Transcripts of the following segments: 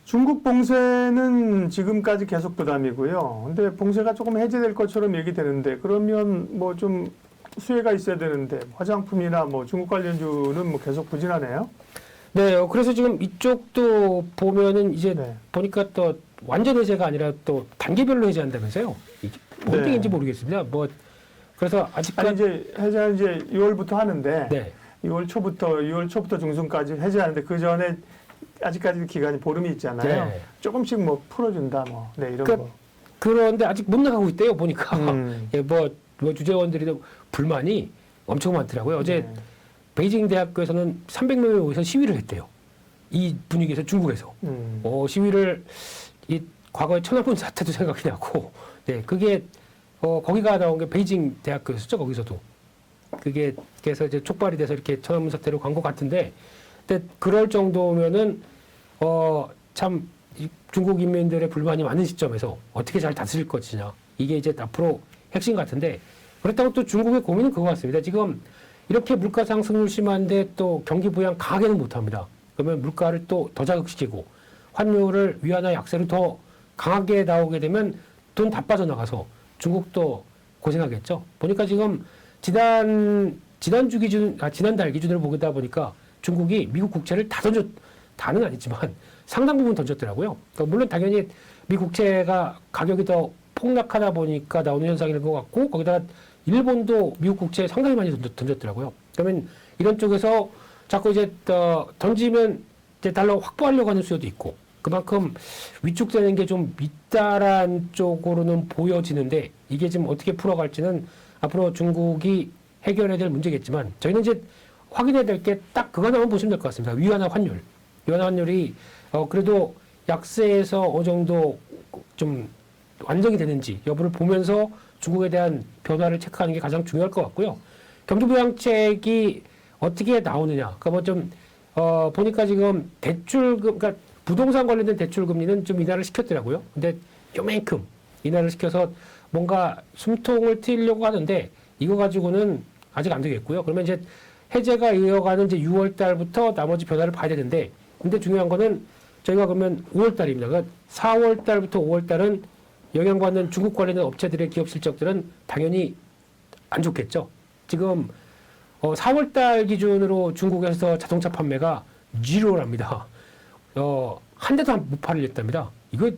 중국 봉쇄는 지금까지 계속 부담이고요. 근데 봉쇄가 조금 해제될 것처럼 얘기되는데 그러면 뭐 좀 수혜가 있어야 되는데 화장품이나 뭐 중국 관련주는 뭐 계속 부진하네요. 네, 그래서 지금 이쪽도 보면은 이제 네. 보니까 또 완전 해제가 아니라 또 단계별로 해제한다면서요. 이게 뭔 네. 얘기인지 모르겠습니다. 뭐 그래서 아니 아직까지 이제 해제는 이제 6월부터 하는데 네. 6월 초부터 중순까지 해제하는데 그 전에 아직까지 기간이 보름이 있잖아요. 네. 조금씩 뭐 풀어준다 뭐 네, 이런 거. 그런데 아직 못 나가고 있대요. 보니까 예, 뭐 주재원들이 불만이 엄청 많더라고요. 어제 네. 베이징 대학교에서는 300명이 모여서 시위를 했대요. 이 분위기에서 중국에서 시위를 이 과거의 천안문 사태도 생각이 나고, 네, 그게 거기가 나온 게 베이징 대학교였었죠. 거기서도 그게 그래서 이제 촉발이 돼서 이렇게 천안문 사태로 간 것 같은데, 근데 그럴 정도면은 참 중국 인민들의 불만이 많은 시점에서 어떻게 잘 다스릴 것이냐, 이게 이제 앞으로 핵심 같은데, 그렇다고 또 중국의 고민은 그거 같습니다. 지금 이렇게 물가 상승률 심한데 또 경기 부양 강하게는 못합니다. 그러면 물가를 또 더 자극시키고 환율을 위안화 약세로 더 강하게 나오게 되면 돈 다 빠져나가서 중국도 고생하겠죠. 보니까 지금 지난달 기준으로 보다 보니까 중국이 미국 국채를 다는 아니지만 상당 부분 던졌더라고요. 그러니까 물론 당연히 미국 국채가 가격이 더 폭락하다 보니까 나오는 현상인 것 같고, 거기다가 일본도 미국 국채 상당히 많이 던졌더라고요. 그러면 이런 쪽에서 자꾸 이제 던지면 이제 달러 확보하려고 하는 수요도 있고, 그만큼 위축되는 게 좀 있다란 쪽으로는 보여지는데, 이게 지금 어떻게 풀어갈지는 앞으로 중국이 해결해야 될 문제겠지만, 저희는 이제 확인해야 될 게 딱 그거만 보시면 될 것 같습니다. 위안화 환율. 위안화 환율이 그래도 약세에서 어느 정도 좀 완성이 되는지 여부를 보면서 중국에 대한 변화를 체크하는 게 가장 중요할 것 같고요. 경기부양책이 어떻게 나오느냐. 그러니까 뭐 좀 보니까 지금 대출금, 그러니까 부동산 관련된 대출 금리는 좀 인하를 시켰더라고요. 근데 요만큼 인하를 시켜서 뭔가 숨통을 트이려고 하는데, 이거 가지고는 아직 안 되겠고요. 그러면 이제 해제가 이어가는 이제 6월 달부터 나머지 변화를 봐야 되는데, 근데 중요한 거는 저희가 그러면 5월 달입니다. 그러니까 4월 달부터 5월 달은 영향받는 중국 관련된 업체들의 기업 실적들은 당연히 안 좋겠죠. 지금 4월 달 기준으로 중국에서 자동차 판매가 0랍니다. 한 대도 못 팔렸답니다. 이거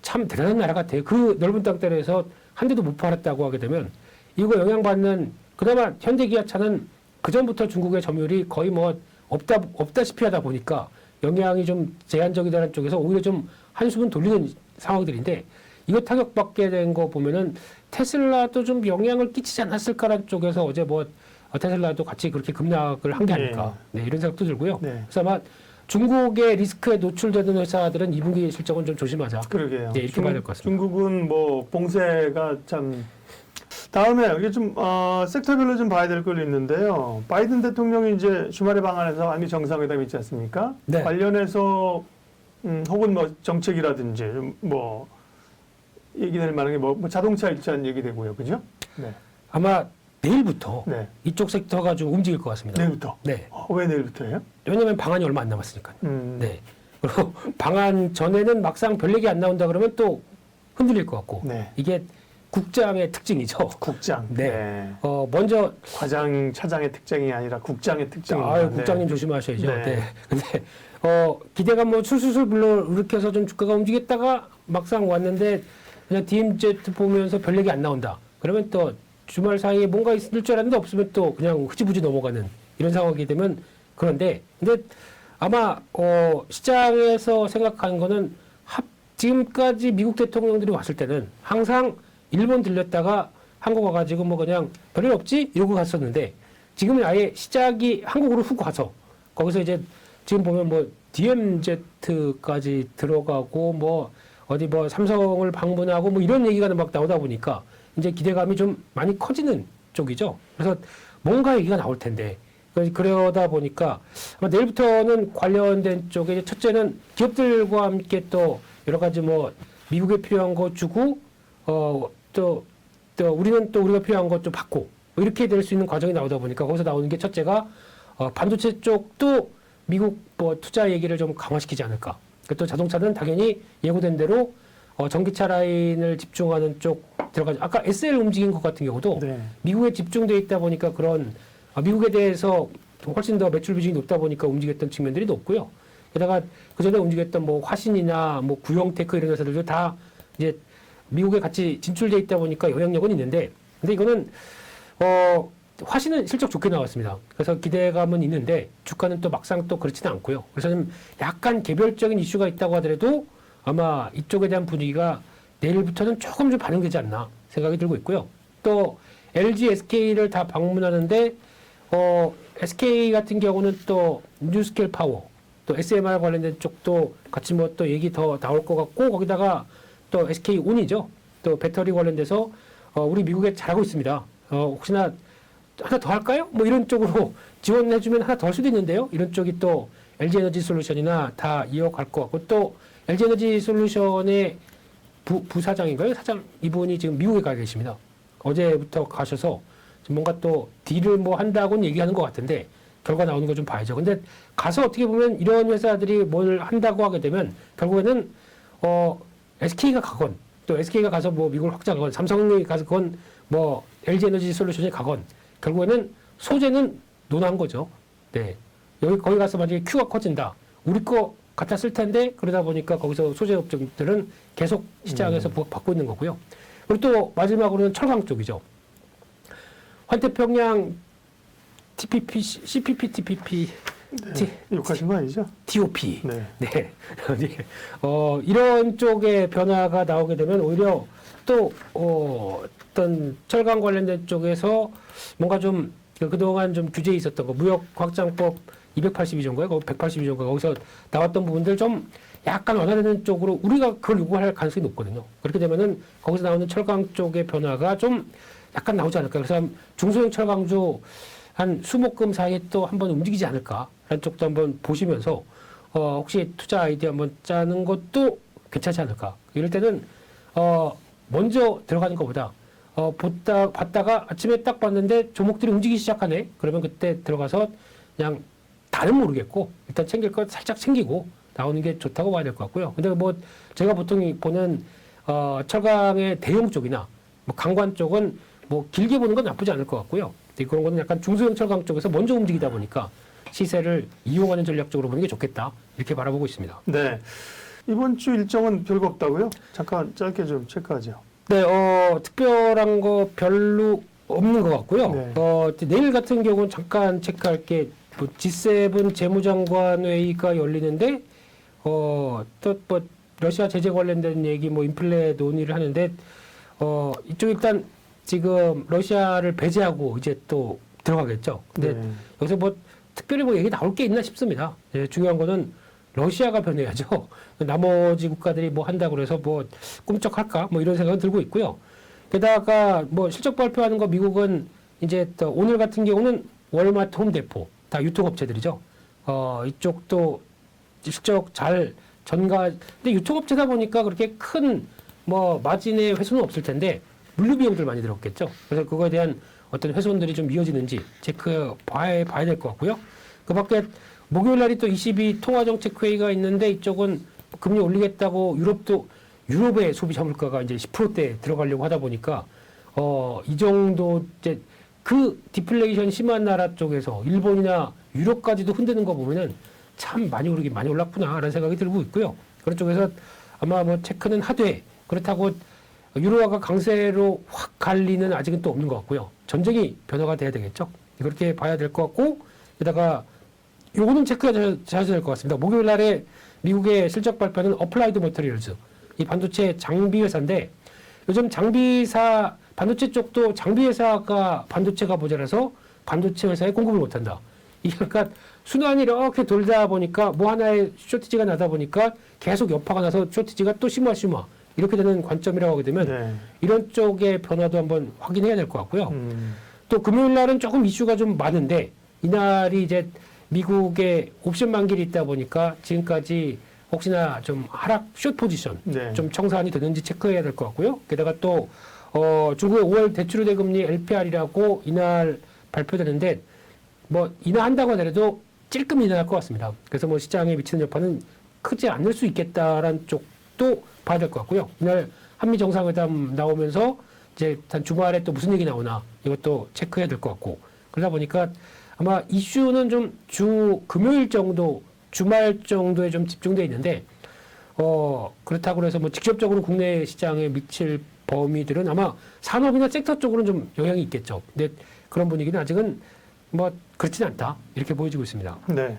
참 대단한 나라 같아요. 그 넓은 땅덩어리에서 한 대도 못 팔았다고 하게 되면 이거 영향받는, 그나마 현대기아차는 그전부터 중국의 점유율이 거의 뭐 없다시피 하다 보니까 영향이 좀 제한적이다는 쪽에서 오히려 좀 한숨은 돌리는 상황들인데, 이거 타격받게 된 거 보면은 테슬라도 좀 영향을 끼치지 않았을까라는 쪽에서 어제 뭐 테슬라도 같이 그렇게 급락을 한 게 아닐까. 네, 이런 생각도 들고요. 네. 그래서 아마 중국의 리스크에 노출되는 회사들은 2분기 실적은 좀 조심하자. 그러게요. 네, 이렇게 봐야 될 것 같습니다. 중국은 뭐 봉쇄가 참. 다음에 이게 좀 섹터별로 좀 봐야 될 걸 있는데요. 바이든 대통령이 이제 주말에 방한해서 한미 정상회담 있지 않습니까? 네. 관련해서 혹은 뭐 정책이라든지 뭐 얘기될 만한 게 뭐 자동차 일단 얘기되고요, 그죠? 네. 아마 내일부터 네. 이쪽 섹터가 좀 움직일 것 같습니다. 내일부터. 네. 왜 내일부터예요? 왜냐하면 방한이 얼마 안 남았으니까요. 네. 그리고 방한 전에는 막상 별 얘기 안 나온다 그러면 또 흔들릴 것 같고. 네. 이게 국장의 특징이죠. 국장. 네. 네. 먼저 과장, 차장의 특징이 아니라 국장의 특징입니다. 아유, 국장님 조심하셔야죠. 네. 네. 근데 기대가 뭐 술술술 불러일으켜서 좀 주가가 움직였다가 막상 왔는데 그냥 DMZ 보면서 별 얘기 안 나온다. 그러면 또 주말 사이에 뭔가 있을 줄 알았는데 없으면 또 그냥 흐지부지 넘어가는 이런 상황이 되면, 그런데 근데 아마 시장에서 생각하는 거는 지금까지 미국 대통령들이 왔을 때는 항상 일본 들렸다가 한국 와가지고 뭐 그냥 별일 없지 이러고 갔었는데, 지금은 아예 시작이 한국으로 훅 와서 거기서 이제 지금 보면 뭐 DMZ까지 들어가고 뭐 어디 뭐 삼성을 방문하고 뭐 이런 얘기가 막 나오다 보니까 이제 기대감이 좀 많이 커지는 쪽이죠. 그래서 뭔가 얘기가 나올 텐데, 그러다 보니까 아마 내일부터는 관련된 쪽에 첫째는 기업들과 함께 또 여러 가지 뭐 미국에 필요한 거 주고 또 우리는 또 우리가 필요한 것 좀 받고 이렇게 될 수 있는 과정이 나오다 보니까 거기서 나오는 게 첫째가 반도체 쪽도 미국 뭐 투자 얘기를 좀 강화시키지 않을까. 또 자동차는 당연히 예고된 대로 전기차 라인을 집중하는 쪽 들어가죠. 아까 SL 움직인 것 같은 경우도 네. 미국에 집중돼 있다 보니까 그런 미국에 대해서 훨씬 더 매출 비중이 높다 보니까 움직였던 측면들이 높고요. 게다가 그 전에 움직였던 뭐 화신이나 뭐 구형테크 이런 회사들도 다 이제 미국에 같이 진출돼 있다 보니까 영향력은 있는데, 근데 이거는 화신은 실적 좋게 나왔습니다. 그래서 기대감은 있는데 주가는 또 막상 또 그렇지는 않고요. 그래서 좀 약간 개별적인 이슈가 있다고 하더라도 아마 이쪽에 대한 분위기가 내일부터는 조금 좀 반영되지 않나 생각이 들고 있고요. 또 LG, SK를 다 방문하는데 SK 같은 경우는 또 뉴스케일 파워, 또 SMR 관련된 쪽도 같이 뭐 또 얘기 더 나올 것 같고, 거기다가 또 SK 온이죠. 또 배터리 관련돼서 우리 미국에 잘하고 있습니다. 혹시나 하나 더 할까요? 뭐 이런 쪽으로 지원해주면 하나 더 할 수도 있는데요. 이런 쪽이 또 LG 에너지 솔루션이나 다 이어갈 것 같고, 또 LG 에너지 솔루션의 부사장인가요? 사장 이분이 지금 미국에 가 계십니다. 어제부터 가셔서 뭔가 또 딜을 뭐 한다고는 얘기하는 것 같은데 결과 나오는 거 좀 봐야죠. 근데 가서 어떻게 보면 이런 회사들이 뭘 한다고 하게 되면 결국에는 SK가 가건, 또 SK가 가서 뭐 미국을 확장하건, 삼성이 가서 그건 뭐 LG 에너지 솔루션이 가건, 결국에는 소재는 논한 거죠. 네. 거기 가서 만약에 Q가 커진다. 우리 거 갖다 쓸 텐데 그러다 보니까 거기서 소재 업종들은 계속 시장에서 받고 있는 거고요. 그리고 또 마지막으로는 철강 쪽이죠. 환태평양 TPP, CPP, TPP, 욕하신 거 아니죠? TOP. 네. 네. 이런 쪽의 변화가 나오게 되면 오히려 또 어떤 철강 관련된 쪽에서 뭔가 좀 그동안 좀 규제에 있었던 거, 무역 확장법 282조인가요? 182조인가 거기서 나왔던 부분들 좀 약간 완화되는 쪽으로 우리가 그걸 요구할 가능성이 높거든요. 그렇게 되면은 거기서 나오는 철강 쪽의 변화가 좀 약간 나오지 않을까. 그래서 중소형 철강주 한 수목금 사이에 또 한번 움직이지 않을까라는 쪽도 한번 보시면서 혹시 투자 아이디어 한번 짜는 것도 괜찮지 않을까. 이럴 때는 먼저 들어가는 것보다 봤다가 아침에 딱 봤는데 종목들이 움직이기 시작하네. 그러면 그때 들어가서 그냥 다는 모르겠고 일단 챙길 것 살짝 챙기고 나오는 게 좋다고 봐야 될 것 같고요. 근데 뭐 제가 보통 보는 철강의 대형 쪽이나 뭐 강관 쪽은 뭐 길게 보는 건 나쁘지 않을 것 같고요. 그런 거는 약간 중소형 철강 쪽에서 먼저 움직이다 보니까 시세를 이용하는 전략적으로 보는 게 좋겠다. 이렇게 바라보고 있습니다. 네. 이번 주 일정은 별거 없다고요? 잠깐 짧게 좀 체크하죠. 네, 특별한 거 별로 없는 것 같고요. 네. 내일 같은 경우는 잠깐 체크할 게 뭐 G7 재무장관 회의가 열리는데 또 뭐 러시아 제재 관련된 얘기 뭐 인플레 논의를 하는데 이쪽 일단 지금 러시아를 배제하고 이제 또 들어가겠죠. 근데 네. 여기서 뭐 특별히 뭐 얘기 나올 게 있나 싶습니다. 예, 중요한 거는 러시아가 변해야죠. 나머지 국가들이 뭐 한다고 그래서 뭐 꿈쩍할까 뭐 이런 생각은 들고 있고요. 게다가 뭐 실적 발표하는 거 미국은 이제 또 오늘 같은 경우는 월마트, 홈데포 다 유통업체들이죠. 이쪽도 실적 잘 전가. 근데 유통업체다 보니까 그렇게 큰 뭐 마진의 훼손은 없을 텐데 물류 비용들 많이 들었겠죠. 그래서 그거에 대한 어떤 훼손들이 좀 이어지는지 봐야 될 것 같고요. 그 밖에 목요일 날이 또 ECB 통화정책회의가 있는데 이쪽은 금리 올리겠다고 유럽의 소비자 물가가 이제 10%대 들어가려고 하다 보니까 이 정도 이제 그 디플레이션 심한 나라 쪽에서 일본이나 유럽까지도 흔드는 거 보면은 참 많이 올랐구나라는 생각이 들고 있고요. 그런 쪽에서 아마 뭐 체크는 하되 그렇다고 유로화가 강세로 확 갈 리는 아직은 또 없는 것 같고요. 전쟁이 변화가 돼야 되겠죠. 그렇게 봐야 될 것 같고, 게다가 요거는 체크해야 될 것 같습니다. 목요일 날에 미국의 실적 발표는 어플라이드 머터리얼즈, 이 반도체 장비 회사인데 요즘 반도체 쪽도 장비 회사가 반도체가 모자라서 반도체 회사에 공급을 못한다. 이게 그러니까 순환이 이렇게 돌다 보니까 뭐 하나의 쇼티지가 나다 보니까 계속 여파가 나서 쇼티지가 또 심화 이렇게 되는 관점이라고 하게 되면 네. 이런 쪽의 변화도 한번 확인해야 될 것 같고요. 또 금요일 날은 조금 이슈가 좀 많은데 이날이 이제 미국의 옵션 만기일이 있다 보니까 지금까지 혹시나 좀 하락 숏 포지션 네. 좀 청산이 되는지 체크해야 될 것 같고요. 게다가 또 중국의 5월 대출유대 금리 LPR이라고 이날 발표되는데 뭐 인하한다고 하더라도 찔끔 인하할 것 같습니다. 그래서 뭐 시장에 미치는 여파는 크지 않을 수 있겠다라는 쪽도 봐야 될 것 같고요. 이날 한미 정상회담 나오면서 이제 단 주말에 또 무슨 얘기 나오나 이것도 체크해야 될 것 같고 그러다 보니까 아마 이슈는 좀 주 금요일 정도 주말 정도에 좀 집중돼 있는데 그렇다고 해서 뭐 직접적으로 국내 시장에 미칠 범위들은 아마 산업이나 섹터 쪽으로는 좀 영향이 있겠죠. 근데 그런 분위기는 아직은 뭐 그렇진 않다 이렇게 보여지고 있습니다. 네.